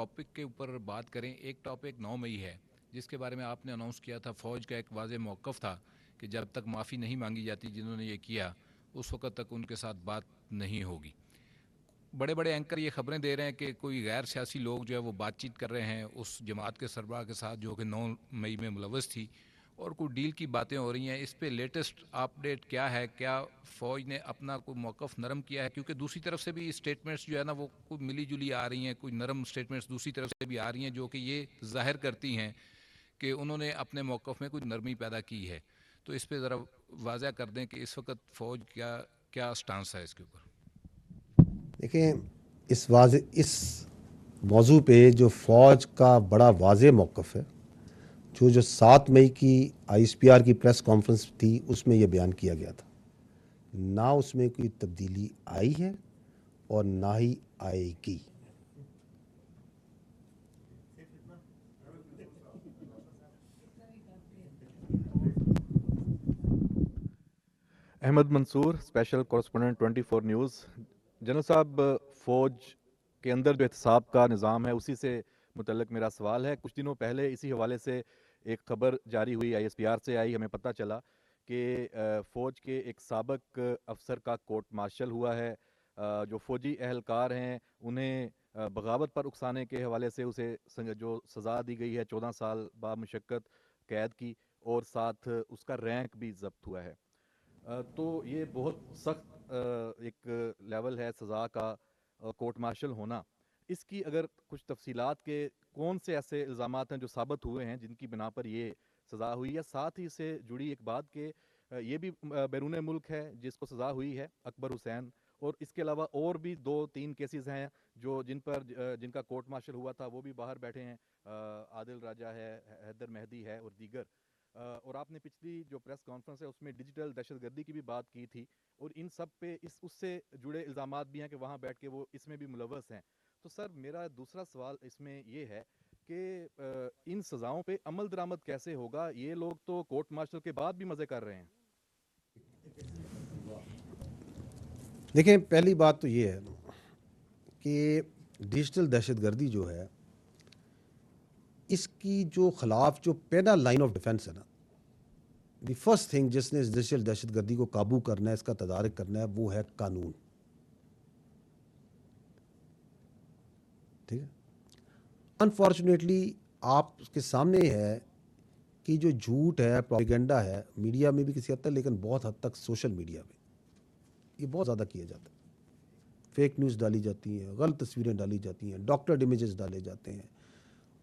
Topic کے اوپر بات کریں. ایک ٹاپک 9 مئی ہے جس کے بارے میں آپ نے اناؤنس کیا تھا. فوج کا ایک واضح موقف تھا کہ جب تک معافی نہیں مانگی جاتی جنہوں نے یہ کیا اس وقت تک ان کے ساتھ بات نہیں ہوگی. بڑے بڑے اینکر یہ خبریں دے رہے ہیں کہ کوئی غیر سیاسی لوگ جو ہے وہ بات چیت کر رہے ہیں اس جماعت کے سربراہ کے ساتھ جو کہ 9 مئی میں ملوث تھی اور کوئی ڈیل کی باتیں ہو رہی ہیں. اس پہ لیٹسٹ اپڈیٹ کیا ہے؟ کیا فوج نے اپنا کوئی موقف نرم کیا ہے؟ کیونکہ دوسری طرف سے بھی اسٹیٹمنٹس جو ہے نا وہ کوئی ملی جلی آ رہی ہیں, کوئی نرم اسٹیٹمنٹس دوسری طرف سے بھی آ رہی ہیں جو کہ یہ ظاہر کرتی ہیں کہ انہوں نے اپنے موقف میں کوئی نرمی پیدا کی ہے. تو اس پہ ذرا واضح کر دیں کہ اس وقت فوج کیا سٹانس ہے اس کے اوپر. دیکھیں اس موضوع پہ جو فوج کا بڑا واضح موقف ہے جو 7 مئی کی آئی ایس پی آر کی پریس کانفرنس تھی اس میں یہ بیان کیا گیا تھا. نہ اس میں کوئی تبدیلی آئی ہے اور نہ ہی آئے گی. احمد منصور, اسپیشل کورسپونڈنٹ 24 نیوز. جنرل صاحب, فوج کے اندر جو احتساب کا نظام ہے اسی سے متعلق میرا سوال ہے. کچھ دنوں پہلے اسی حوالے سے ایک خبر جاری ہوئی, آئی ایس پی آر سے آئی, ہمیں پتہ چلا کہ فوج کے ایک سابق افسر کا کورٹ مارشل ہوا ہے. جو فوجی اہلکار ہیں انہیں بغاوت پر اکسانے کے حوالے سے اسے جو سزا دی گئی ہے 14 سال بامشقت قید کی, اور ساتھ اس کا رینک بھی ضبط ہوا ہے. تو یہ بہت سخت ایک لیول ہے سزا کا, کورٹ مارشل ہونا. اس کی اگر کچھ تفصیلات کے کون سے ایسے الزامات ہیں جو ثابت ہوئے ہیں جن کی بنا پر یہ سزا ہوئی ہے؟ ساتھ ہی سے جڑی ایک بات کہ یہ بھی بیرون ملک ہے جس کو سزا ہوئی ہے, اکبر حسین, اور اس کے علاوہ اور بھی 2-3 کیسز ہیں جو جن کا کورٹ مارشل ہوا تھا وہ بھی باہر بیٹھے ہیں. عادل راجہ ہے, حیدر مہدی ہے اور دیگر. اور آپ نے پچھلی جو پریس کانفرنس ہے اس میں ڈیجیٹل دہشت گردی کی بھی بات کی تھی, اور ان سب پہ اس سے جڑے الزامات بھی ہیں کہ وہاں بیٹھ کے وہ اس میں بھی ملوث ہیں. تو سر میرا دوسرا سوال اس میں یہ ہے کہ ان سزاؤں پہ عمل درآمد کیسے ہوگا؟ یہ لوگ تو کورٹ مارشل کے بعد بھی مزے کر رہے ہیں. دیکھیں, پہلی بات تو یہ ہے کہ ڈیجیٹل دہشت گردی جو ہے اس کی جو خلاف جو پہلا لائن آف ڈیفنس ہے نا, دی فرسٹ تھنگ جس نے اس ڈیجیٹل دہشت گردی کو قابو کرنا ہے, اس کا تدارک کرنا ہے, وہ ہے قانون. ٹھیک ہے. انفارچونیٹلی آپ کے سامنے ہے کہ جو جھوٹ ہے, پروپیگنڈا ہے, میڈیا میں بھی کسی حد تک, لیکن بہت حد تک سوشل میڈیا میں یہ بہت زیادہ کیا جاتا ہے. فیک نیوز ڈالی جاتی ہیں, غلط تصویریں ڈالی جاتی ہیں, ڈاکٹرڈ امیجز ڈالے جاتے ہیں,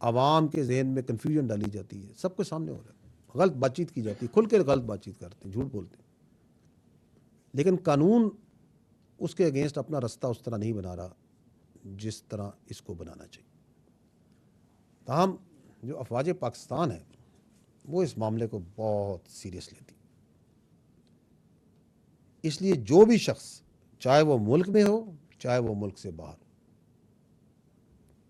عوام کے ذہن میں کنفیوژن ڈالی جاتی ہے. سب کچھ سامنے ہو رہا ہے, غلط بات چیت کی جاتی ہے, کھل کے غلط بات چیت کرتے ہیں, جھوٹ بولتے ہیں. لیکن قانون اس کے اگینسٹ اپنا رستہ اس طرح نہیں بنا رہا جس طرح اس کو بنانا چاہیے. تاہم جو افواج پاکستان ہے وہ اس معاملے کو بہت سیریس لیتی. اس لیے جو بھی شخص, چاہے وہ ملک میں ہو چاہے وہ ملک سے باہر ہو,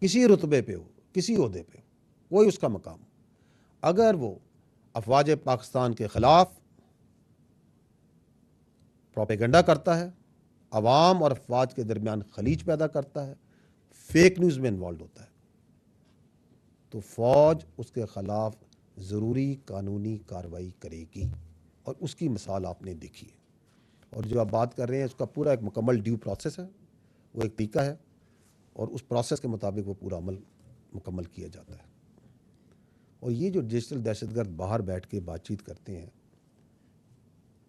کسی رتبے پہ ہو, کسی عہدے پہ ہو, کوئی اس کا مقام ہو, اگر وہ افواج پاکستان کے خلاف پروپیگنڈا کرتا ہے, عوام اور افواج کے درمیان خلیج پیدا کرتا ہے, فیک نیوز میں انوالو ہوتا ہے, تو فوج اس کے خلاف ضروری قانونی کارروائی کرے گی. اور اس کی مثال آپ نے دیکھی ہے. اور جو آپ بات کر رہے ہیں اس کا پورا ایک مکمل ڈیو پروسیس ہے, وہ ایک طریقہ ہے, اور اس پروسیس کے مطابق وہ پورا عمل مکمل کیا جاتا ہے. اور یہ جو ڈیجیٹل دہشت گرد باہر بیٹھ کے بات چیت کرتے ہیں,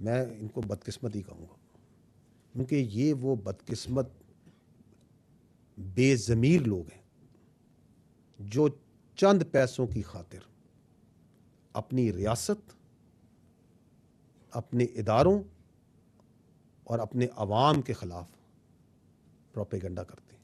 میں ان کو بدقسمت ہی کہوں گا, کیونکہ یہ وہ بدقسمت بے ضمیر لوگ ہیں جو چند پیسوں کی خاطر اپنی ریاست, اپنے اداروں اور اپنے عوام کے خلاف پروپیگنڈا کرتے ہیں.